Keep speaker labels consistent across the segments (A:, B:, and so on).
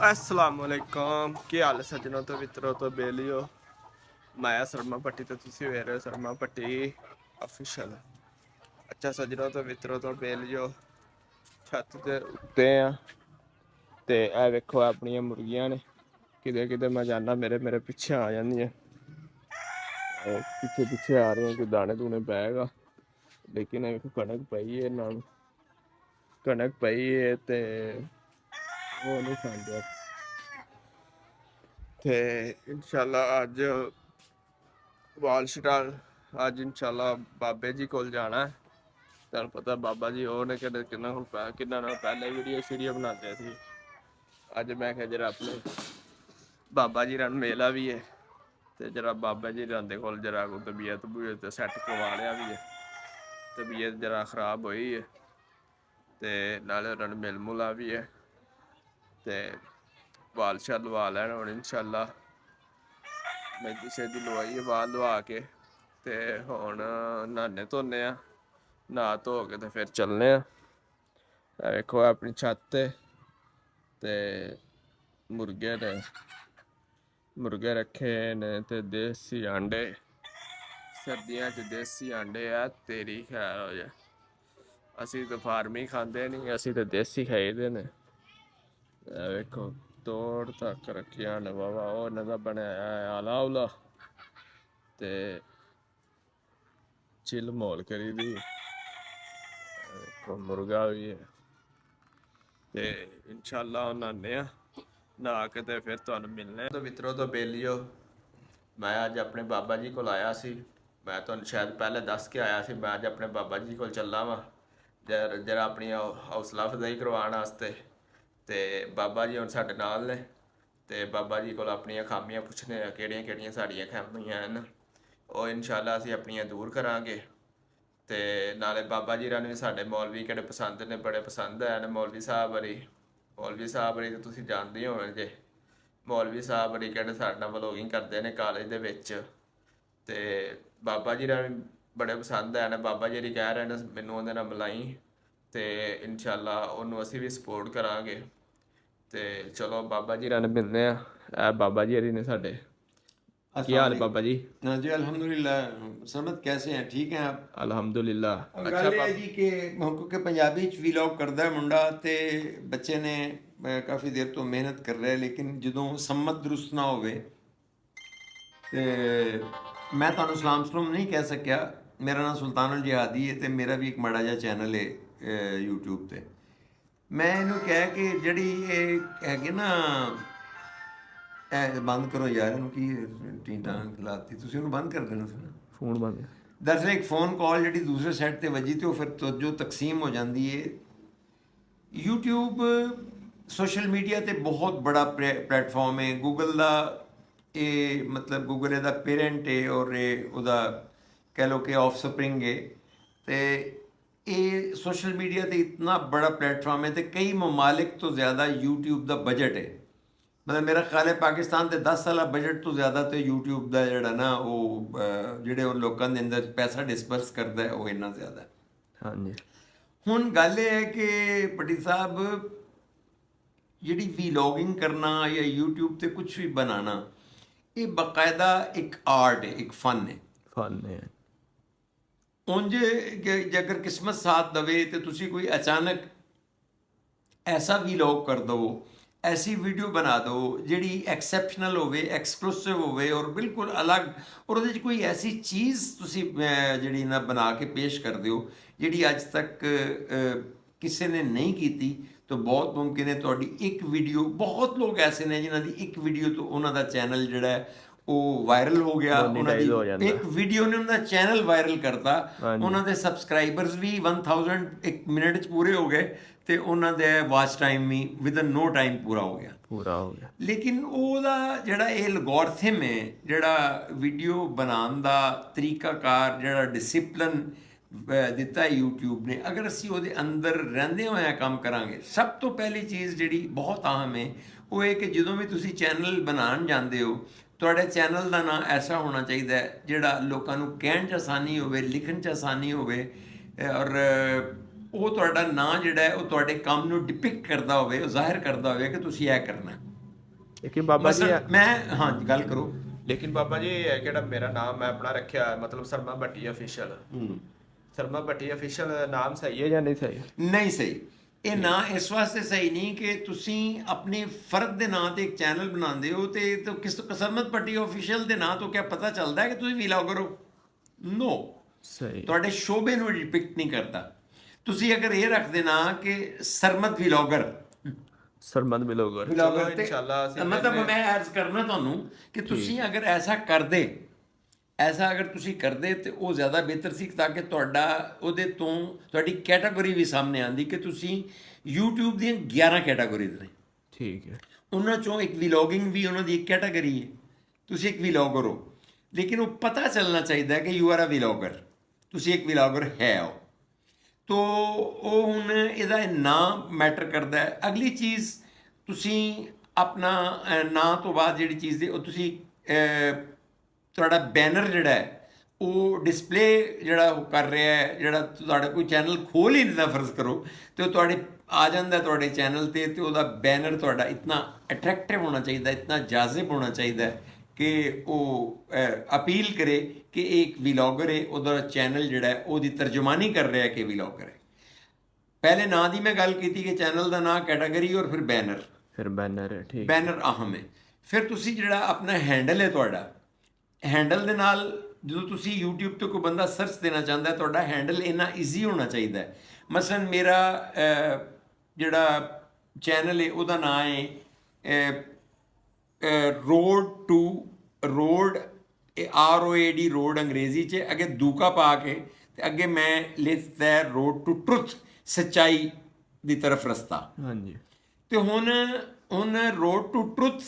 A: असलामुअलैकुम की हाल है सज्जनों तो मित्रों तो बेलियो मैं शर्मा पट्टी तो तुसी वे रहे हो शर्मा पट्टी ऑफिशियल। अच्छा सज्जनों तो मित्रों तो बेलियो छत ते उत्ते आ ते ए वेखो अपनियां मुर्गियां ने किते किते मैं जाना मेरे मेरे पीछे आ जांदियां पीछे पीछे आ रही हैं कि दाने दूने पैगा लेकिन वेखो कणक पई है ना कणक पई है ते वो नहीं खांदे ते इंशाल्लाह अज वाल शटाल अज इंशाल्लाह बाबे जी कोल जाना है। तुहानू पता बाबा जी उन्हें किन्ना पहले वीडियो शीडियो बनाते थे। अज मैं क्या जरा अपने बाबा जी रन मेला भी है तो जरा बाबा जी रन कोल जरा को तबीयत तबूयत सैट करवा लिया भी है। तबीयत जरा खराब हुई है तो नाले रन मिल मुला भी है तो वाल शाल लवा लैन हूँ इंशाल्लाह मेहंदी शेहदी लवाई है वाल लवा के ते हुण नहाने धोने आ नहा धो के ते फिर चलने आ। देखो अपनी छत ते मुर्गे रखे ने ते देसी अंडे सर्दियां च देसी अंडे आ तेरी खैर हो जाए। असी तो फार्मी खांदे नहीं असी तो देसी खाई दे ने। देखो तोड़ तक रखिया ने बाबा वो इन्हां दा बनाया है आला उला ते चिल मोल करी दी। देखो मुर्गा भी है ते इंशाल्लाह नहाने आ नहा के ते फिर तुहानू मिलने तो मित्रों तो बेलियो मैं अज अपने बाबा जी को आया सी। मैं तुहानू शायद पहले दस के आया सी मैं अज अपने बाबा जी को चला वा जरा अपनी हौसला अफजाई करवाने वास्ते ते बाबा जी हुण साडे नाल ने ते बाबा जी को अपनियां खामियां पुछने केड़ियां केड़ियां साड़ियां खामियां हैं वो इंशाल्लाह असीं अपनियां दूर करांगे। ते नाले बाबा जी रन भी साडे मौलवी केड़े पसंद ने बड़े पसंद है मौलवी साहब हरी तो तुसीं जानदे ही होने जे मौलवी साहब हरी केड़े साडे नाल व्लॉगिंग करदे ने कालेज दे विच ते बाबा जी रन बड़े पसंद है बाबा जी हरी कह रहे ने मैनूं उहदे नाल मिलाई ते इंशाल्लाह उहनूं असीं भी सपोर्ट करांगे। ते चलो बाबा जी रन मिलने आ बाबा जी हरी ने साडे की
B: अस्सलाम
A: हाल
B: वालेकुम।
A: बाबा जी।
B: हाँ जी अल्हम्दुलिल्लाह। सरमत कैसे हैं? ठीक हैं आप?
A: अल्हम्दुलिल्लाह अच्छा
B: गल है जी कि क्योंकि पंजाबी च वीलॉग करदा है मुंडा ते बच्चे ने काफ़ी देर तो मेहनत कर रहा है लेकिन ਜਦੋਂ ਸੰਮਤ ਦਰੁਸਤ ਨਾ ਹੋਵੇ ਤੇ ਮੈਂ ਤੁਹਾਨੂੰ ਸਲਾਮ ਸਲੂਮ ਨਹੀਂ ਕਹਿ ਸਕਿਆ। ਮੇਰਾ ਨਾਮ ਸੁਲਤਾਨ ਅਲ ਜਿਹਾਦੀ ਹੈ ਤੇ ਮੇਰਾ ਵੀ ਇੱਕ ਮਾੜਾ ਜਿਹਾ ਚੈਨਲ ਹੈ YouTube ਤੇ। ਮੈਂ ਇਹਨੂੰ ਕਿਹਾ ਕਿ ਜਿਹੜੀ ਇਹ ਹੈਗੇ ਨਾ ਬੰਦ ਕਰੋ ਯਾਰ ਇਹਨੂੰ ਕੀ ਟੀਂਟਾਂ ਲਾਤੀ ਤੁਸੀਂ ਉਹਨੂੰ ਬੰਦ ਕਰ ਦੇਣਾ ਸੀ ਨਾ।
A: फोन बंद
B: ਦਰਅਸਲ ਇੱਕ ਫੋਨ ਕਾਲ ਜਿਹੜੀ ਦੂਸਰੇ ਸਾਈਡ ਤੇ ਵੱਜੀ ਤੇ ਉਹ ਫਿਰ ਤਵੱਜੋ ਤਕਸੀਮ ਹੋ ਜਾਂਦੀ ਹੈ। YouTube ਸੋਸ਼ਲ ਮੀਡੀਆ ਤੇ ਬਹੁਤ ਬੜਾ ਪਲੇਟਫਾਰਮ ਹੈ। ਗੂਗਲ ਦਾ ਇਹ ਮਤਲਬ ਗੂਗਲ ਇਹਦਾ ਪੇਰੈਂਟ ਹੈ ਔਰ ਇਹ ਉਹਦਾ ਕਹਿ ਲਓ ਕਿ ਆਫ ਸਪਰਿੰਗ ਹੈ ਤੇ ਇਹ ਸੋਸ਼ਲ ਮੀਡੀਆ ਤੇ ਇਤਨਾ ਬੜਾ ਪਲੇਟਫਾਰਮ ਹੈ ਤੇ ਕਈ ਮਮਾਲਿਕ ਤੋਂ ਜ਼ਿਆਦਾ YouTube ਦਾ ਬਜਟ ਹੈ। ਮਤਲਬ ਮੇਰਾ ਖਿਆਲ ਹੈ ਪਾਕਿਸਤਾਨ ਦੇ 10 ਸਾਲਾ ਬਜਟ ਤੋਂ ਜ਼ਿਆਦਾ ਤੇ YouTube ਦਾ ਜਿਹੜਾ ਨਾ ਉਹ ਜਿਹੜੇ ਉਹ ਲੋਕਾਂ ਦੇ ਅੰਦਰ ਪੈਸਾ ਡਿਸਪਰਸ ਕਰਦਾ ਹੈ ਉਹ ਇੰਨਾ ਜ਼ਿਆਦਾ।
A: हाँ जी
B: ਹੁਣ ਗੱਲ ਇਹ ਹੈ ਕਿ ਪਟੀ ਸਾਹਿਬ ਜਿਹੜੀ ਵੀਲੌਗਿੰਗ ਕਰਨਾ ਜਾਂ YouTube ਤੇ ਕੁਝ ਵੀ ਬਣਾਉਣਾ ਇਹ ਬਾਕਾਇਦਾ ਇੱਕ ਆਰਟ ਹੈ ਇੱਕ ਫਨ ਹੈ।
A: फन है
B: ਉਂਝ ਜੇ ਅਗਰ ਕਿਸਮਤ ਸਾਥ ਦਵੇ ਤੇ ਤੁਸੀਂ ਕੋਈ ਅਚਾਨਕ ਐਸਾ ਵੀਲੌਗ ਕਰ ਦਿਓ ਐਸੀ ਵੀਡੀਓ ਬਣਾ ਦਿਓ ਜਿਹੜੀ ਐਕਸੈਪਸ਼ਨਲ ਹੋਵੇ ਐਕਸਕਲੂਸਿਵ ਹੋਵੇ ਔਰ ਬਿਲਕੁਲ ਅਲੱਗ ਔਰ ਉਹਦੇ 'ਚ ਕੋਈ ਐਸੀ ਚੀਜ਼ ਤੁਸੀਂ ਜਿਹੜੀ ਨਾ ਬਣਾ ਕੇ ਪੇਸ਼ ਕਰ ਦਿਓ ਜਿਹੜੀ ਅੱਜ ਤੱਕ ਕਿਸੇ ਨੇ ਨਹੀਂ ਕੀਤੀ ਤਾਂ ਬਹੁਤ ਮੁਮਕਿਨ ਹੈ ਤੁਹਾਡੀ ਇੱਕ ਵੀਡੀਓ ਬਹੁਤ ਲੋਕ ਐਸੇ ਨੇ ਜਿਨ੍ਹਾਂ ਦੀ ਇੱਕ ਵੀਡੀਓ ਤੋਂ ਉਹਨਾਂ ਦਾ ਚੈਨਲ ਜਿਹੜਾ ਹੈ ਉਹ ਵਾਇਰਲ ਹੋ ਗਿਆ। ਉਹਨਾਂ ਦੀ
A: मोनीटाइज हो जाता
B: ਇੱਕ ਵੀਡੀਓ ਨੇ ਉਹਨਾਂ ਦਾ ਚੈਨਲ ਵਾਇਰਲ ਕਰਤਾ
A: ਹਾਂਜੀ।
B: ਉਹਨਾਂ ਦੇ ਸਬਸਕ੍ਰਾਈਬਰਸ ਵੀ 1000 ਇੱਕ ਮਿੰਟ 'ਚ ਪੂਰੇ ਹੋ ਗਏ ਤੇ ਉਹਨਾਂ ਦੇ ਵਾਚ ਟਾਈਮ ਵੀ ਵਿਦਨ ਨੋ ਟਾਈਮ ਪੂਰਾ ਹੋ ਗਿਆ।
A: पूरा हो गया
B: ਲੇਕਿਨ ਉਹਦਾ ਜਿਹੜਾ ਇਹ ਲਗੋਰਥਮ ਹੈ ਜਿਹੜਾ ਵੀਡੀਓ ਬਣਾਉਣ ਦਾ ਤਰੀਕਾਕਾਰ ਜਿਹੜਾ ਡਿਸਿਪਲਨ ਦਿੱਤਾ YouTube ਨੇ ਅਗਰ ਅਸੀਂ ਉਹਦੇ ਅੰਦਰ ਰਹਿੰਦੇ ਹੋਇਆ ਕੰਮ ਕਰਾਂਗੇ ਸਭ ਤੋਂ ਪਹਿਲੀ ਚੀਜ਼ ਜਿਹੜੀ ਬਹੁਤ ਅਹਿਮ ਹੈ ਉਹ ਇਹ ਕਿ ਜਦੋਂ ਵੀ ਤੁਸੀਂ ਚੈਨਲ ਬਣਾਉਣ ਜਾਂਦੇ ਹੋ ਤੁਹਾਡੇ ਚੈਨਲ ਦਾ ਨਾਂ ਐਸਾ ਹੋਣਾ ਚਾਹੀਦਾ ਹੈ ਜਿਹੜਾ ਲੋਕਾਂ ਨੂੰ ਕਹਿਣ 'ਚ ਆਸਾਨੀ ਹੋਵੇ ਲਿਖਣ 'ਚ ਆਸਾਨੀ ਹੋਵੇ ਔਰ ਉਹ ਤੁਹਾਡਾ ਨਾਂ ਜਿਹੜਾ ਹੈ ਉਹ ਤੁਹਾਡੇ ਕੰਮ ਨੂੰ ਡਿਪਿਕਟ ਕਰਦਾ ਹੋਵੇ ਉਹ ਜ਼ਾਹਿਰ ਕਰਦਾ ਹੋਵੇ ਕਿ ਤੁਸੀਂ ਇਹ ਕਰਨਾ।
A: ਲੇਕਿਨ ਬਾਬਾ ਜੀ
B: ਮਸਲ ਮੈਂ ਹਾਂ ਗੱਲ ਕਰੋ।
A: ਲੇਕਿਨ ਬਾਬਾ ਜੀ ਇਹ ਕਿਹੜਾ ਮੇਰਾ ਨਾਮ ਮੈਂ ਆਪਣਾ ਰੱਖਿਆ ਹੈ, ਮਤਲਬ ਸਰਮਾ ਭੱਟੀ ਅਫੀਸ਼ੀਅਲ, ਸਰਮਾ ਭੱਟੀ ਅਫੀਸ਼ੀਅਲ ਨਾਮ ਸਹੀ ਹੈ ਜਾਂ ਨਹੀਂ ਸਹੀ?
B: ਨਹੀਂ ਸਹੀ। ਇਹ ਨਾਂ ਇਸ ਵਾਸਤੇ ਸਹੀ ਨਹੀਂ ਕਿ ਤੁਸੀਂ ਆਪਣੇ ਫਰਦ ਦੇ ਨਾਂ ਤੇ ਇੱਕ ਚੈਨਲ ਬਣਾਉਂਦੇ ਹੋ ਤੇ ਕਿਸ ਸਰਮਤ ਭੱਟੀ ਆਫੀਸ਼ੀਅਲ ਦੇ ਨਾਂ ਤੋਂ ਕਿਆ ਪਤਾ ਚੱਲਦਾ ਹੈ ਕਿ ਤੁਸੀਂ ਵਲੌਗਰ ਹੋ? ਨੋ,
A: ਸਹੀ।
B: ਤੁਹਾਡੇ ਸ਼ੋਬੇ ਨੂੰ ਡਿਪਿਕਟ ਨਹੀਂ ਕਰਦਾ। ਤੁਸੀਂ ਅਗਰ ਇਹ ਰੱਖਦੇ ਨਾ ਕਿ ਸਰਮਤ ਵਲੌਗਰ,
A: ਸਰਮਦ ਵਲੌਗਰ,
B: ਵਲੌਗਰ
A: ਚਲੋ
B: ਤੇ
A: ਇਨਸ਼ਾਅੱਲਾ ਅਸੀਂ
B: ਮਤਲਬ ਮੈਂ ਅਰਜ਼ ਕਰਨਾ ਤੁਹਾਨੂੰ ਕਿ ਤੁਸੀਂ ਅਗਰ ਐਸਾ ਕਰਦੇ, ਐਸਾ ਅਗਰ ਤੁਸੀਂ ਕਰਦੇ ਤੇ ਉਹ ਜ਼ਿਆਦਾ ਬਿਹਤਰ ਸੀ, ਤਾਂ ਕਿ ਤੁਹਾਡਾ ਉਹਦੇ ਤੋਂ ਤੁਹਾਡੀ ਕੈਟਾਗਰੀ ਵੀ ਸਾਹਮਣੇ ਆਉਂਦੀ ਕਿ ਤੁਸੀਂ YouTube ਦੀਆਂ 11 ਕੈਟਾਗਰੀਜ਼ ਨੇ,
A: ਠੀਕ ਹੈ।
B: ਉਹਨਾਂ ਚੋਂ ਇੱਕ ਵਲੌਗਿੰਗ ਵੀ ਉਹਨਾਂ ਦੀ ਇੱਕ ਕੈਟਾਗਰੀ ਹੈ। ਤੁਸੀਂ ਇੱਕ ਵਲੌਗਰ ਹੋ, ਲੇਕਿਨ ਉਹ ਪਤਾ ਚੱਲਣਾ ਚਾਹੀਦਾ ਹੈ ਕਿ ਯੂ ਆਰ ਅ ਵਲੌਗਰ, ਤੁਸੀਂ ਇੱਕ ਵਲੌਗਰ ਹੈ ਹੋ। ਤੋ ਉਹ ਹੁਣ ਇਹਦਾ ਨਾਂ ਮੈਟਰ ਕਰਦਾ ਹੈ। ਅਗਲੀ ਚੀਜ਼, ਤੁਸੀਂ ਆਪਣਾ ਨਾਂ ਤੋਂ ਬਾਅਦ ਜਿਹੜੀ ਚੀਜ਼ ਦੀ ਉਹ ਤੁਸੀਂ ਤੁਹਾਡਾ ਬੈਨਰ ਜਿਹੜਾ ਹੈ ਉਹ ਡਿਸਪਲੇ ਜਿਹੜਾ ਉਹ ਕਰ ਰਿਹਾ ਹੈ, ਜਿਹੜਾ ਤੁਹਾਡਾ ਕੋਈ ਚੈਨਲ ਖੋਲ੍ਹ ਹੀ ਨਹੀਂ ਫਰਜ਼ ਕਰੋ ਤੇ ਉਹ ਤੁਹਾਡੇ ਆ ਜਾਂਦਾ ਤੁਹਾਡੇ ਚੈਨਲ ਤੇ ਉਹਦਾ ਬੈਨਰ ਤੁਹਾਡਾ ਇਤਨਾ ਅਟਰੈਕਟਿਵ ਹੋਣਾ ਚਾਹੀਦਾ, ਇਤਨਾ ਜਾਜ਼ਿਬ ਹੋਣਾ ਚਾਹੀਦਾ ਕਿ ਉਹ ਅਪੀਲ ਕਰੇ ਕਿ ਇਹ ਇੱਕ ਵਲੌਗਰ ਹੈ, ਉਹਦਾ ਚੈਨਲ ਜਿਹੜਾ ਹੈ ਉਹਦੀ ਤਰਜਮਾਨੀ ਕਰ ਰਿਹਾ ਕਿ ਵਲੌਗਰ ਹੈ। ਪਹਿਲੇ ਨਾਂ ਦੀ ਮੈਂ ਗੱਲ ਕੀਤੀ ਕਿ ਚੈਨਲ ਦਾ ਨਾਂ, ਕੈਟਾਗਰੀ ਔਰ ਫਿਰ ਬੈਨਰ।
A: ਫਿਰ ਬੈਨਰ ਹੈ, ਠੀਕ।
B: ਬੈਨਰ ਅਹਿਮ ਹੈ। ਫਿਰ ਤੁਸੀਂ ਜਿਹੜਾ ਆਪਣਾ ਹੈਂਡਲ ਹੈ, ਤੁਹਾਡਾ ਹੈਂਡਲ ਦੇ ਨਾਲ ਜਦੋਂ ਤੁਸੀਂ YouTube ਤੇ ਕੋਈ ਬੰਦਾ ਸਰਚ ਦੇਣਾ ਚਾਹੁੰਦਾ, ਤੁਹਾਡਾ ਹੈਂਡਲ ਇੰਨਾ ਈਜ਼ੀ ਹੋਣਾ ਚਾਹੀਦਾ ਹੈ। ਮਸਲਨ ਮੇਰਾ ਜਿਹੜਾ ਚੈਨਲ ਹੈ ਉਹਦਾ ਨਾਂ ਹੈ road to road, ROAD, road ਅੰਗਰੇਜ਼ੀ 'ਚ, ਅੱਗੇ ਦੂਕਾ ਪਾ ਕੇ ਤੇ ਅੱਗੇ ਮੈਂ ਲਿਖਦਾ ਹੈ ਰੋਡ ਟੂ ਟਰੁਥ, ਸੱਚਾਈ ਦੀ ਤਰਫ ਰਸਤਾ।
A: ਹਾਂਜੀ।
B: ਤੇ ਹੁਣ ਰੋਡ ਟੂ ਟਰੁਥ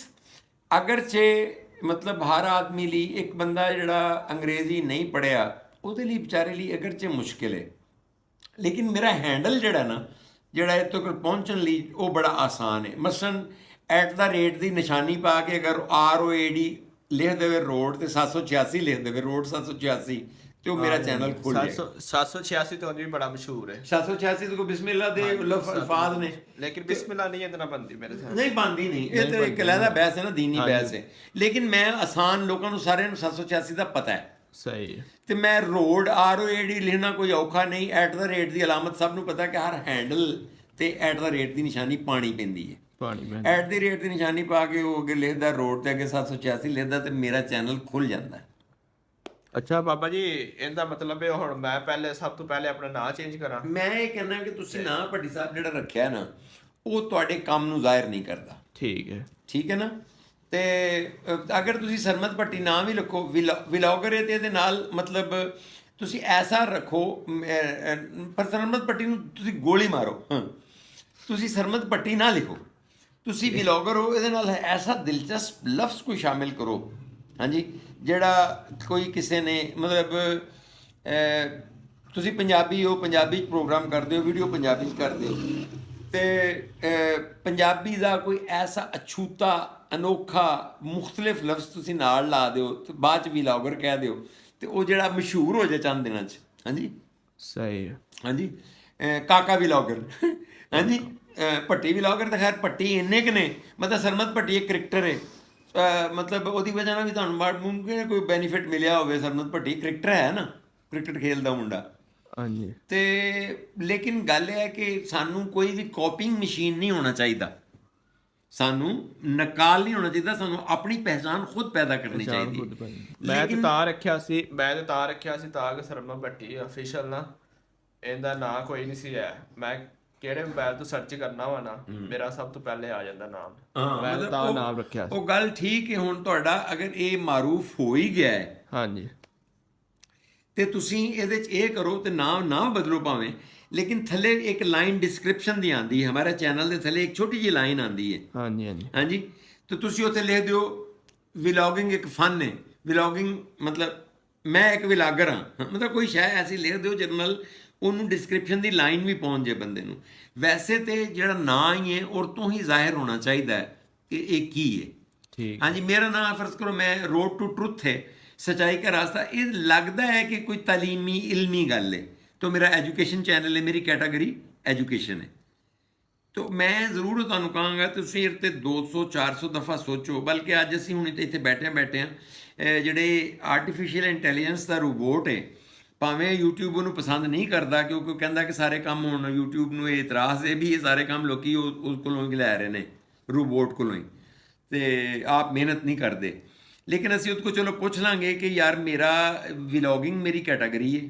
B: ਅਗਰਚੇ ਮਤਲਬ ਹਰ ਆਦਮੀ ਲਈ, ਇੱਕ ਬੰਦਾ ਜਿਹੜਾ ਅੰਗਰੇਜ਼ੀ ਨਹੀਂ ਪੜ੍ਹਿਆ ਉਹਦੇ ਲਈ ਵਿਚਾਰੇ ਲਈ ਅਗਰਚੇ ਮੁਸ਼ਕਿਲ ਹੈ, ਲੇਕਿਨ ਮੇਰਾ ਹੈਂਡਲ ਜਿਹੜਾ ਨਾ, ਜਿਹੜਾ ਇੱਥੋਂ ਤੱਕ ਪਹੁੰਚਣ ਲਈ ਉਹ ਬੜਾ ਆਸਾਨ ਹੈ। ਮਸਲਨ @ ਦੀ ਨਿਸ਼ਾਨੀ ਪਾ ਕੇ ਅਗਰ ROAD ਲਿਖ ਦੇਵੇ ਰੋਡ ਤੇ 786 ਲਿਖ ਦੇਵੇ, ਰੋਡ 786, ਤੇ ਉਹ ਮੇਰਾ ਚੈਨਲ ਖੁੱਲ ਜਾਏ।
A: 786 ਤੋਂ ਵੀ ਬੜਾ ਮਸ਼ਹੂਰ ਹੈ।
B: 786 ਤੋਂ ਬਿਸਮਿਲ੍ਲਾ ਦੇ ਅਲਫਾਜ਼ ਨੇ,
A: ਲੇਕਿਨ ਬਿਸਮਿਲ੍ਲਾ ਨਹੀਂ ਇਹਦੇ ਨਾਲ ਬਣਦੀ ਮੇਰੇ ਸਾਹਮਣੇ।
B: ਨਹੀਂ ਬਣਦੀ, ਨਹੀਂ। ਇਹ ਤਾਂ ਇੱਕ ਅਲੱਗਾ ਬਹਿਸ ਹੈ ਨਾ, ਦੀਨੀ ਬਹਿਸ ਹੈ। ਲੇਕਿਨ ਮੈਂ ਆਸਾਨ, ਲੋਕਾਂ ਨੂੰ ਸਾਰਿਆਂ ਨੂੰ 786 ਦਾ ਪਤਾ ਹੈ।
A: ਸਹੀ ਹੈ।
B: ਤੇ ਮੈਂ ਰੋਡ ROAD ਲਿਖਣਾ ਕੋਈ ਔਖਾ ਨਹੀਂ। @ ਦੀ ਅਲਾਮਤ ਸਭ ਨੂੰ ਪਤਾ ਕਿ ਹਰ ਹੈਂਡਲ ਤੇ @ ਦੀ ਨਿਸ਼ਾਨੀ ਪਾਣੀ ਪੈਂਦੀ ਹੈ।
A: ਪਾਣੀ ਮੈਂ
B: @ ਦੀ ਨਿਸ਼ਾਨੀ ਪਾ ਕੇ ਉਹ ਅੱਗੇ ਲਿਖਦਾ ਰੋਡ ਤੇ ਅੱਗੇ 786 ਲਿਖਦਾ ਤੇ ਮੇਰਾ ਚੈਨਲ ਖੁੱਲ ਜਾਂਦਾ।
A: ਅੱਛਾ ਬਾਬਾ ਜੀ, ਇਹਦਾ ਮਤਲਬ ਹੈ ਹੁਣ ਮੈਂ ਪਹਿਲੇ, ਸਭ ਤੋਂ ਪਹਿਲੇ ਆਪਣਾ ਨਾਂ ਚੇਂਜ ਕਰਾਂ?
B: ਮੈਂ ਇਹ ਕਹਿੰਦਾ ਕਿ ਤੁਸੀਂ ਨਾਂ ਭੱਟੀ ਸਾਹਿਬ ਜਿਹੜਾ ਰੱਖਿਆ ਨਾ, ਉਹ ਤੁਹਾਡੇ ਕੰਮ ਨੂੰ ਜ਼ਾਹਿਰ ਨਹੀਂ ਕਰਦਾ।
A: ਠੀਕ ਹੈ।
B: ਠੀਕ ਹੈ ਨਾ। ਤੇ ਅਗਰ ਤੁਸੀਂ ਸਰਮਤ ਭੱਟੀ ਨਾਂ ਵੀ ਰੱਖੋ, ਵਲੌਗਰ ਹੈ, ਤੇ ਇਹਦੇ ਨਾਲ ਮਤਲਬ ਤੁਸੀਂ ਐਸਾ ਰੱਖੋ, ਪਰ ਸਰਮਤ ਭੱਟੀ ਨੂੰ ਤੁਸੀਂ ਗੋਲੀ ਮਾਰੋ, ਤੁਸੀਂ ਸਰਮਤ ਭੱਟੀ ਨਾ ਲਿਖੋ, ਤੁਸੀਂ ਵਲੌਗਰ ਹੋ, ਇਹਦੇ ਨਾਲ ਐਸਾ ਦਿਲਚਸਪ ਲਫ਼ਜ਼ ਕੋਈ ਸ਼ਾਮਿਲ ਕਰੋ, ਹਾਂਜੀ, ਜਿਹੜਾ ਕੋਈ ਕਿਸੇ ਨੇ ਮਤਲਬ ਤੁਸੀਂ ਪੰਜਾਬੀ ਹੋ, ਪੰਜਾਬੀ 'ਚ ਪ੍ਰੋਗਰਾਮ ਕਰਦੇ ਹੋ, ਵੀਡੀਓ ਪੰਜਾਬੀ 'ਚ ਕਰਦੇ ਹੋ, ਤੇ ਪੰਜਾਬੀ ਦਾ ਕੋਈ ਐਸਾ ਅਛੂਤਾ, ਅਨੋਖਾ, ਮੁਖਤਲਿਫ ਲਫ਼ਜ਼ ਤੁਸੀਂ ਨਾਲ ਲਾ ਦਿਓ ਤੇ ਬਾਅਦ 'ਚ ਵਲੌਗਰ ਕਹਿ ਦਿਓ, ਤੇ ਉਹ ਜਿਹੜਾ ਮਸ਼ਹੂਰ ਹੋ ਜਾਏ ਚੰਦ ਦਿਨਾਂ 'ਚ। ਹਾਂਜੀ,
A: ਸਹੀ ਹੈ।
B: ਹਾਂਜੀ, ਕਾਕਾ ਵਲੌਗਰ, ਹਾਂਜੀ, ਭੱਟੀ ਵਲੌਗਰ। ਤਾਂ ਖੈਰ ਭੱਟੀ ਇੰਨੇ ਕੁ ਨੇ, ਮਤਲਬ ਸਰਮਤ ਭੱਟੀ ਇੱਕ ਕ੍ਰਿਕਟਰ ਹੈ, ਮਤਲਬ ਉਹਦੀ ਵਜ੍ਹਾ ਨਾਲ ਵੀ ਤੁਹਾਨੂੰ ਮੁਮਕਿਨ ਕੋਈ ਬੈਨੀਫਿਟ ਮਿਲਿਆ ਹੋਵੇ। ਸਰਮਤ ਭੱਟੀ ਕ੍ਰਿਕਟਰ ਹੈ ਨਾ, ਕ੍ਰਿਕਟ ਖੇਲਦਾ ਮੁੰਡਾ।
A: ਹਾਂਜੀ।
B: ਤੇ ਲੇਕਿਨ ਗੱਲ ਇਹ ਹੈ ਕਿ ਸਾਨੂੰ ਕੋਈ ਵੀ ਕਾਪਿੰਗ ਮਸ਼ੀਨ ਨਹੀਂ ਹੋਣਾ ਚਾਹੀਦਾ, ਸਾਨੂੰ ਨਕਾਲ ਨਹੀਂ ਹੋਣਾ ਚਾਹੀਦਾ, ਸਾਨੂੰ ਆਪਣੀ ਪਹਿਚਾਨ ਖੁਦ ਪੈਦਾ ਕਰਨੀ ਚਾਹੀਦੀ ਹੈ।
A: ਮੈਂ ਤਾਂ ਤਾਂ ਰੱਖਿਆ ਸੀ ਤਾਂ ਕਿ ਸਰਮਾ ਭੱਟੀ ਅਫੀਸ਼ੀਅਲ ਨਾ, ਇਹਦਾ ਨਾਂ ਕੋਈ ਨਹੀਂ ਸੀ ਹੈ। ਮੈਂ ਕਿਹੜੇ ਮੋਬਾਈਲ ਤੋਂ ਸਰਚ ਕਰਨਾ ਵਾ ਨਾ, ਮੇਰਾ ਸਭ ਤੋਂ ਪਹਿਲੇ ਆ ਜਾਂਦਾ ਨਾਮ। ਮੈਂ ਤਾਂ ਨਾਮ ਰੱਖਿਆ ਸੀ।
B: ਉਹ ਗੱਲ ਠੀਕ ਹੈ। ਹੁਣ ਤੁਹਾਡਾ ਅਗਰ ਇਹ ਮਾਰੂਫ ਹੋ ਹੀ ਗਿਆ ਹੈ,
A: ਹਾਂਜੀ,
B: ਤੇ ਤੁਸੀਂ ਇਹਦੇ 'ਚ ਇਹ ਕਰੋ ਤੇ ਨਾਮ ਨਾ ਬਦਲੋ ਭਾਵੇਂ, ਲੇਕਿਨ ਥੱਲੇ ਇੱਕ ਲਾਈਨ ਡਿਸਕ੍ਰਿਪਸ਼ਨ ਦੀ ਆਉਂਦੀ ਹੈ, ਹਮਾਰੇ ਚੈਨਲ ਦੇ ਥੱਲੇ ਇੱਕ ਛੋਟੀ ਜਿਹੀ ਲਾਈਨ ਆਉਂਦੀ ਹੈ।
A: ਹਾਂਜੀ, ਹਾਂਜੀ,
B: ਹਾਂਜੀ, ਤੇ ਤੁਸੀਂ ਉੱਥੇ ਲਿਖ ਦਿਓ ਵਲੌਗਿੰਗ ਇੱਕ ਫਨ ਹੈ। ਵਲੌਗਿੰਗ ਮਤਲਬ ਮੈਂ ਇੱਕ ਵਲੌਗਰ ਹਾਂ, ਮਤਲਬ ਕੋਈ ਸ਼ੈ ਐਸੀ ਲਿਖ ਦਿਓ ਜਿਹਦੇ ਨਾਲ ਉਹਨੂੰ ਡਿਸਕ੍ਰਿਪਸ਼ਨ ਦੀ ਲਾਈਨ ਵੀ ਪਹੁੰਚ ਜਾਏ ਬੰਦੇ ਨੂੰ। ਵੈਸੇ ਤੇ ਜਿਹੜਾ ਨਾਂ ਹੀ ਹੈ ਉਹ ਤੋਂ ਹੀ ਜ਼ਾਹਿਰ ਹੋਣਾ ਚਾਹੀਦਾ ਹੈ ਕਿ ਇਹ ਕੀ ਹੈ।
A: ਠੀਕ।
B: ਹਾਂਜੀ, ਮੇਰਾ ਨਾਮ ਫਰਜ਼ ਕਰੋ ਮੈਂ ਰੋਡ ਟੂ ਟਰੁਥ ਹੈ, ਸੱਚਾਈ का रास्ता। ਇਹ ਲੱਗਦਾ ਹੈ ਕਿ ਕੋਈ ਤਾਲੀਮੀ ਇਲਮੀ ਗੱਲ ਹੈ, तो मेरा एजुकेशन चैनल है, मेरी कैटेगरी एजुकेशन है। ਤੋ ਮੈਂ ਜ਼ਰੂਰ ਤੁਹਾਨੂੰ ਕਹਾਂਗਾ ਤੁਸੀਂ ਇਹ 'ਤੇ 200 400 ਦਫਾ ਸੋਚੋ। ਬਲਕਿ ਅੱਜ ਅਸੀਂ ਹੁਣ ਇੱਥੇ ਬੈਠੇ ਹਾਂ ਜਿਹੜੇ ਆਰਟੀਫਿਸ਼ੀਅਲ ਇੰਟੈਲੀਜੈਂਸ ਦਾ ਰੋਬੋਟ ਹੈ, ਭਾਵੇਂ YouTube ਉਹਨੂੰ ਪਸੰਦ ਨਹੀਂ ਕਰਦਾ ਕਿਉਂਕਿ ਉਹ ਕਹਿੰਦਾ ਕਿ ਸਾਰੇ ਕੰਮ ਹੁਣ YouTube ਨੂੰ ਇਹ ਇਤਰਾਜ਼ ਹੈ ਵੀ ਇਹ ਸਾਰੇ ਕੰਮ ਲੋਕੀ ਉਸ ਕੋਲੋਂ ਹੀ ਲੈ ਰਹੇ ਨੇ, ਰੋਬੋਟ ਕੋਲੋਂ ਹੀ, ਤੇ ਆਪ ਮਿਹਨਤ ਨਹੀਂ ਕਰਦੇ। ਲੇਕਿਨ ਅਸੀਂ ਉਹਦੇ ਕੋਲ ਚਲੋ ਪੁੱਛ ਲਾਂਗੇ ਕਿ ਯਾਰ ਮੇਰਾ ਵਲੌਗਿੰਗ ਮੇਰੀ ਕੈਟਾਗਰੀ ਹੈ,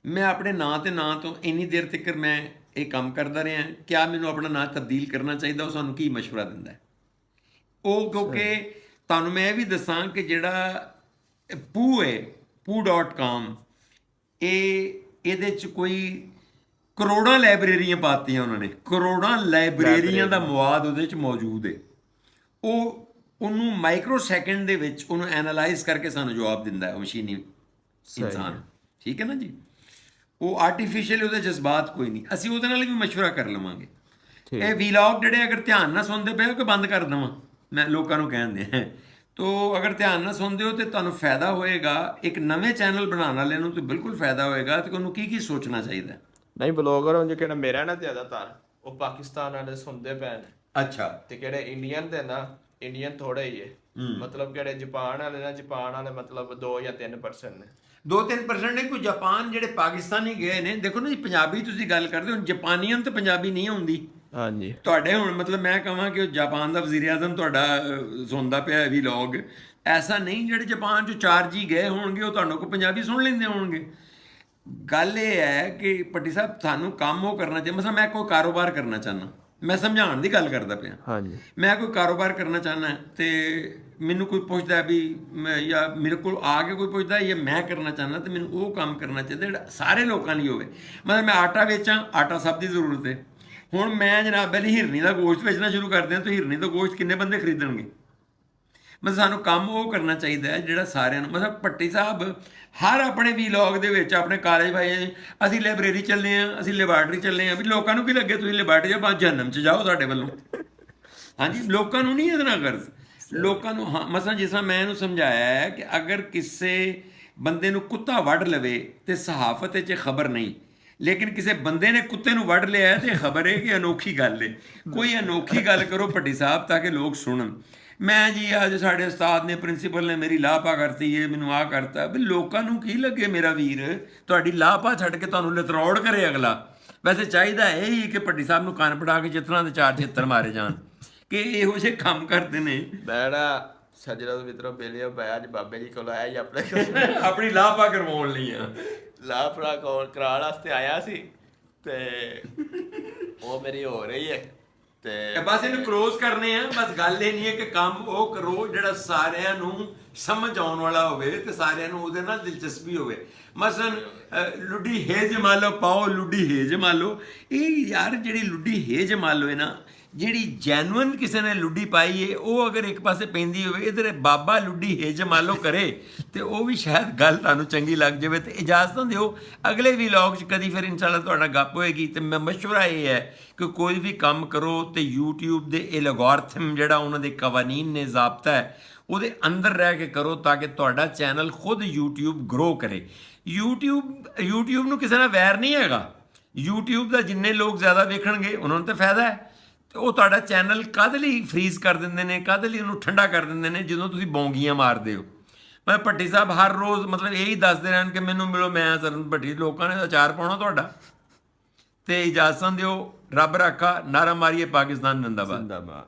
B: ਮੈਂ ਆਪਣੇ ਨਾਂ ਤੋਂ ਇੰਨੀ ਦੇਰ ਤੱਕ ਮੈਂ ਇਹ ਕੰਮ ਕਰਦਾ ਰਿਹਾ, ਕਿਆ ਮੈਨੂੰ ਆਪਣਾ ਨਾਂ ਤਬਦੀਲ ਕਰਨਾ ਚਾਹੀਦਾ? ਉਹ ਸਾਨੂੰ ਕੀ ਮਸ਼ਵਰਾ ਦਿੰਦਾ ਹੈ ਉਹ? ਕਿਉਂਕਿ ਤੁਹਾਨੂੰ ਮੈਂ ਇਹ ਵੀ ਦੱਸਾਂ ਕਿ ਜਿਹੜਾ ਪੂ ਹੈ, poo.com, ਇਹਦੇ 'ਚ ਕੋਈ ਕਰੋੜਾਂ ਲਾਇਬ੍ਰੇਰੀਆਂ ਪਾਤੀਆਂ ਉਹਨਾਂ ਨੇ, ਕਰੋੜਾਂ ਲਾਇਬ੍ਰੇਰੀਆਂ ਦਾ ਮਵਾਦ ਉਹਦੇ 'ਚ ਮੌਜੂਦ ਹੈ। ਉਹਨੂੰ ਮਾਈਕਰੋ ਸੈਕਿੰਡ ਦੇ ਵਿੱਚ ਉਹਨੂੰ ਐਨਾਲਾਈਜ਼ ਕਰਕੇ ਸਾਨੂੰ ਜਵਾਬ ਦਿੰਦਾ ਹੈ ਮਸ਼ੀਨੀ ਇਨਸਾਨ, ਠੀਕ ਹੈ ਨਾ ਜੀ। ਉਹ ਆਰਟੀਫਿਸ਼ੀਅਲ, ਉਹਦੇ ਜਜ਼ਬਾਤ ਕੋਈ ਨਹੀਂ। ਅਸੀਂ ਉਹਦੇ ਨਾਲ ਵੀ ਮਸ਼ਵਰਾ ਕਰ ਲਵਾਂਗੇ। ਇਹ ਵੀਲੌਗ ਜਿਹੜੇ ਅਗਰ ਧਿਆਨ ਨਾਲ ਸੁਣਦੇ ਪਏ ਹੋ ਕਿ ਬੰਦ ਕਰ ਦੇਵਾਂ, ਮੈਂ ਲੋਕਾਂ ਨੂੰ ਕਹਿੰਦੇ ਤੋ ਅਗਰ ਧਿਆਨ ਨਾਲ ਸੁਣਦੇ ਹੋ ਤੇ ਤੁਹਾਨੂੰ ਫਾਇਦਾ ਹੋਏਗਾ। ਇੱਕ ਨਵੇਂ ਚੈਨਲ ਬਣਾਉਣ ਵਾਲੇ ਨੂੰ ਤਾਂ ਬਿਲਕੁਲ ਫਾਇਦਾ ਹੋਏਗਾ ਤੇ ਉਹਨੂੰ ਕੀ ਸੋਚਣਾ ਚਾਹੀਦਾ।
A: ਨਹੀਂ ਬਲੌਗਰ ਹੁਣ ਜਿਹੜਾ ਮੇਰਾ ਨਾ ਜ਼ਿਆਦਾਤਰ ਉਹ ਪਾਕਿਸਤਾਨ ਵਾਲੇ ਸੁਣਦੇ ਪਏ ਨੇ।
B: ਅੱਛਾ।
A: ਤੇ ਕਿਹੜੇ ਇੰਡੀਅਨ ਤੇ ਨਾ ਇੰਡੀਅਨ ਥੋੜੇ ਹੀ ਹੈ, ਮਤਲਬ ਕਿਹੜੇ ਜਾਪਾਨ ਵਾਲੇ ਨਾ, ਜਾਪਾਨ ਵਾਲੇ ਮਤਲਬ 2 ਜਾਂ 3% ਨੇ,
B: 2-3% ਨੇ। ਕੋਈ ਜਾਪਾਨ ਜਿਹੜੇ ਪਾਕਿਸਤਾਨੀ ਗਏ ਨੇ, ਦੇਖੋ ਨਾ ਜੀ, ਪੰਜਾਬੀ ਤੁਸੀਂ ਗੱਲ ਕਰਦੇ ਹੋ, ਜਾਪਾਨੀਅਨ ਤਾਂ ਪੰਜਾਬੀ ਨਹੀਂ ਆਉਂਦੀ।
A: ਹਾਂਜੀ।
B: ਤੁਹਾਡੇ ਹੁਣ ਮਤਲਬ ਮੈਂ ਕਹਾਂ ਕਿ ਉਹ ਜਾਪਾਨ ਦਾ ਵਜ਼ੀਰ ਆਜ਼ਮ ਤੁਹਾਡਾ ਸੁਣਦਾ ਪਿਆ ਵੀ ਵਲੌਗ, ਐਸਾ ਨਹੀਂ। ਜਿਹੜੇ ਜਾਪਾਨ 'ਚੋਂ 4G ਗਏ ਹੋਣਗੇ ਉਹ ਤੁਹਾਨੂੰ ਕੋਈ ਪੰਜਾਬੀ ਸੁਣ ਲੈਂਦੇ ਹੋਣਗੇ। ਗੱਲ ਇਹ ਹੈ ਕਿ ਭੱਟੀ ਸਾਹਿਬ ਸਾਨੂੰ ਕੰਮ ਉਹ ਕਰਨਾ ਚਾਹੀਦਾ। ਮਸਾ ਮੈਂ ਕੋਈ ਕਾਰੋਬਾਰ ਕਰਨਾ ਚਾਹੁੰਦਾ, ਮੈਂ ਸਮਝਾਉਣ ਦੀ ਗੱਲ ਕਰਦਾ ਪਿਆ।
A: ਹਾਂਜੀ।
B: ਮੈਂ ਕੋਈ ਕਾਰੋਬਾਰ ਕਰਨਾ ਚਾਹੁੰਦਾ ਤੇ ਮੈਨੂੰ ਕੋਈ ਪੁੱਛਦਾ ਵੀ ਮੈਂ, ਜਾਂ ਮੇਰੇ ਕੋਲ ਆ ਕੇ ਕੋਈ ਪੁੱਛਦਾ ਜਾਂ ਮੈਂ ਕਰਨਾ ਚਾਹੁੰਦਾ, ਤੇ ਮੈਨੂੰ ਉਹ ਕੰਮ ਕਰਨਾ ਚਾਹੀਦਾ ਜਿਹੜਾ ਸਾਰੇ ਲੋਕਾਂ ਲਈ ਹੋਵੇ। ਮਤਲਬ ਮੈਂ ਆਟਾ ਵੇਚਾਂ, ਆਟਾ ਸਭ ਦੀ ਜ਼ਰੂਰਤ ਹੈ। ਹੁਣ ਮੈਂ ਜਨਾਬ ਪਹਿਲੀ ਹਿਰਨੀ ਦਾ ਗੋਸ਼ਤ ਵੇਚਣਾ ਸ਼ੁਰੂ ਕਰ ਦਿਆਂ ਤਾਂ ਹਿਰਨੀ ਦਾ ਗੋਸ਼ਤ ਕਿੰਨੇ ਬੰਦੇ ਖਰੀਦਣਗੇ? ਮਤਲਬ ਸਾਨੂੰ ਕੰਮ ਉਹ ਕਰਨਾ ਚਾਹੀਦਾ ਹੈ ਜਿਹੜਾ ਸਾਰਿਆਂ ਨੂੰ, ਮਤਲਬ ਭੱਟੀ ਸਾਹਿਬ ਹਰ ਆਪਣੇ ਵੀਲੌਗ ਦੇ ਵਿੱਚ ਆਪਣੇ ਕਾਲਜ ਭਾਈ ਅਸੀਂ ਲਾਇਬ੍ਰੇਰੀ ਚੱਲੇ ਹਾਂ, ਅਸੀਂ ਲੈਬਾਰਟਰੀ ਚੱਲੇ ਹਾਂ, ਵੀ ਲੋਕਾਂ ਨੂੰ ਕੀ ਲੱਗੇ ਤੁਸੀਂ ਲੈਬਾਰਟਰੀ ਜਾਂ ਬਾਅਦ ਜਹੰਨਮ 'ਚ ਜਾਓ ਸਾਡੇ ਵੱਲੋਂ। ਹਾਂਜੀ, ਲੋਕਾਂ ਨੂੰ ਨਹੀਂ ਇਹਦੇ ਨਾਲ ਗਰਜ਼, ਲੋਕਾਂ ਨੂੰ। ਹਾਂ, ਮਸਲਾ ਜਿਸ ਤਰ੍ਹਾਂ ਮੈਂ ਇਹਨੂੰ ਸਮਝਾਇਆ ਹੈ ਕਿ ਅਗਰ ਕਿਸੇ ਬੰਦੇ ਨੂੰ ਕੁੱਤਾ ਵੱਢ ਲਵੇ ਤੇ ਸਹਾਫਤ 'ਚ ਖਬਰ ਨਹੀਂ, ਲੇਕਿਨ ਕਿਸੇ ਬੰਦੇ ਨੇ ਕੁੱਤੇ ਨੂੰ ਵੱਢ ਲਿਆ ਹੈ ਤੇ ਖਬਰ ਹੈ ਕਿ ਅਨੋਖੀ ਗੱਲ ਹੈ। ਕੋਈ ਅਨੋਖੀ ਗੱਲ ਕਰੋ ਭੱਟੀ ਸਾਹਿਬ ਤਾਂ ਕਿ ਲੋਕ ਸੁਣਨ। ਮੈਂ ਜੀ ਅੱਜ ਸਾਡੇ ਉਸਤਾਦ ਨੇ, ਪ੍ਰਿੰਸੀਪਲ ਨੇ ਮੇਰੀ ਲਾਪਾ ਕਰਤੀ ਹੈ, ਮੈਨੂੰ ਆਹ ਕਰਤਾ, ਵੀ ਲੋਕਾਂ ਨੂੰ ਕੀ ਲੱਗੇ ਮੇਰਾ ਵੀਰ? ਤੁਹਾਡੀ ਲਾਪਾ ਛੱਡ ਕੇ ਤੁਹਾਨੂੰ ਲਤਰੌੜ ਕਰੇ ਅਗਲਾ। ਵੈਸੇ ਚਾਹੀਦਾ ਇਹ ਹੀ ਕਿ ਭੱਟੀ ਸਾਹਿਬ ਨੂੰ ਕੰਨ ਪੜਾ ਕੇ ਚਿੱਤਰਾਂ ਦੇ 4 ਚਿੱਤਰ ਮਾਰੇ ਜਾਣ ਕਿ ਇਹੋ ਜਿਹੇ ਕੰਮ ਕਰਦੇ ਨੇ।
A: ਬੈੜਾ ਸਜਰਾ ਵਿਤਰੋ ਬੇਲਿਓ ਪਿਆ ਅੱਜ ਬਾਬੇ ਜੀ ਕੋਲ ਆਇਆ ਜੀ ਆਪਣੇ
B: ਆਪਣੀ ਲਾਪਾ ਕਰਵਾਉਣ ਲਈ ਆ,
A: ਲਾਪਰਾ ਕੋਲ ਕਰਾਉਣ ਵਾਸਤੇ ਆਇਆ ਸੀ ਤੇ ਉਹ ਮੇਰੀ ਹੋ ਰਹੀ ਹੈ ਤੇ
B: ਬਸ ਇਹਨੂੰ ਕਲੋਜ਼ ਕਰਨੇ ਆ। ਬਸ ਗੱਲ ਇਹ ਨਹੀਂ ਹੈ ਕਿ ਕੰਮ ਉਹ ਕਰੋ ਜਿਹੜਾ ਸਾਰਿਆਂ ਨੂੰ ਸਮਝ ਆਉਣ ਵਾਲਾ ਹੋਵੇ ਤੇ ਸਾਰਿਆਂ ਨੂੰ ਉਹਦੇ ਨਾਲ ਦਿਲਚਸਪੀ ਹੋਵੇ। ਮਸਲਨ ਲੁੱਡੀ ਹੇਜ ਮਾਲੋ ਪਾਓ, ਲੁੱਡੀ ਹੇਜ ਮਾਲੋ। ਇਹ ਯਾਰ ਜਿਹੜੀ ਲੁੱਡੀ ਹੇਜ ਮਾਲੋ ਹੈ ਨਾ, ਜਿਹੜੀ ਜੈਨੂਅਨ ਕਿਸੇ ਨੇ ਲੁੱਡੀ ਪਾਈ ਹੈ, ਉਹ ਅਗਰ ਇੱਕ ਪਾਸੇ ਪੈਂਦੀ ਹੋਵੇ, ਇਧਰ ਬਾਬਾ ਲੁੱਡੀ ਹੇਜ ਮਾਲੋ ਕਰੇ ਤੇ ਉਹ ਵੀ ਸ਼ਾਇਦ ਗੱਲ ਤੁਹਾਨੂੰ ਚੰਗੀ ਲੱਗ ਜਾਵੇ। ਤੇ ਇਜਾਜ਼ਤਾਂ ਦਿਓ, ਅਗਲੇ ਵਲੌਗ 'ਚ ਕਦੀ ਫਿਰ ਇਨਸ਼ਾਅੱਲਾ ਤੁਹਾਡਾ ਗੱਪ ਹੋਏਗੀ। ਤੇ ਮੈਂ ਮਸ਼ਵਰਾ ਇਹ ਹੈ ਕਿ ਕੋਈ ਵੀ ਕੰਮ ਕਰੋ ਤੇ YouTube ਦੇ ਐਲਗੋਰਿਥਮ ਜਿਹੜਾ ਉਹਨਾਂ ਦੇ ਕਵਾਨੀਨ ਨੇ, ਜ਼ਾਬਤਾ ਹੈ, ਉਹਦੇ ਅੰਦਰ ਰਹਿ ਕੇ ਕਰੋ ਤਾਂ ਕਿ ਤੁਹਾਡਾ ਚੈਨਲ ਖੁਦ YouTube ਗਰੋ ਕਰੇ। YouTube ਨੂੰ ਕਿਸੇ ਨਾਲ ਵੈਰ ਨਹੀਂ ਹੈਗਾ। YouTube ਦਾ ਜਿੰਨੇ ਲੋਕ ਜ਼ਿਆਦਾ ਵੇਖਣਗੇ ਉਹਨਾਂ ਨੂੰ ਤਾਂ ਫਾਇਦਾ ਹੈ। ਤੇ ਉਹ ਤੁਹਾਡਾ ਚੈਨਲ ਕਾਹਦੇ ਲਈ ਫਰੀਜ਼ ਕਰ ਦਿੰਦੇ ਨੇ, ਕਾਹਦੇ ਲਈ ਉਹਨੂੰ ਠੰਡਾ ਕਰ ਦਿੰਦੇ ਨੇ? ਜਦੋਂ ਤੁਸੀਂ ਬੌਂਗੀਆਂ ਮਾਰਦੇ ਹੋ। ਮੈਂ ਭੱਟੀ ਸਾਹਿਬ ਹਰ ਰੋਜ਼ ਮਤਲਬ ਇਹੀ ਦੱਸਦੇ ਰਹਿਣ ਕਿ ਮੈਨੂੰ ਮਿਲੋ, ਮੈਂ ਸਰਨ ਭੱਟੀ, ਲੋਕਾਂ ਨੇ ਅਚਾਰ ਪਾਉਣਾ ਤੁਹਾਡਾ। ਤੇ ਇਜਾਜ਼ਤਾਂ ਦਿਓ, ਰੱਬ ਰਾਖਾ, ਨਾਰਾ ਮਾਰੀਏ ਪਾਕਿਸਤਾਨ ਜ਼ਿੰਦਾਬਾਦ।